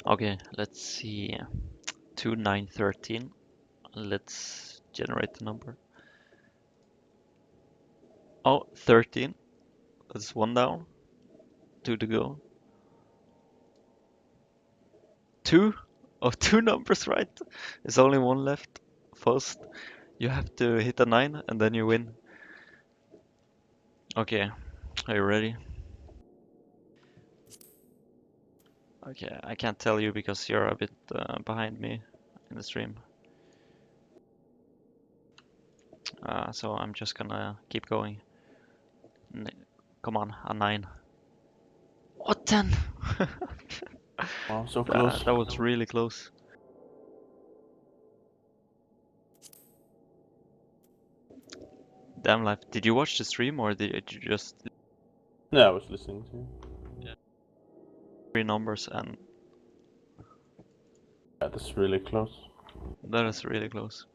Okay, let's see. 2, 9, 13. Let's generate the number. Oh, 13. That's one down. 2 to go. 2? Oh, two numbers, right? There's only one left. First, you have to hit a 9 and then you win. Okay, are you ready? Okay, I can't tell you because you're a bit behind me in the stream. So I'm just gonna keep going. Come on, a 9. What 10? Wow, so close. That was really close. Damn life. Did you watch the stream or did you just Yeah, I was listening to you. 3 numbers and Yeah, that's really close. that is really close.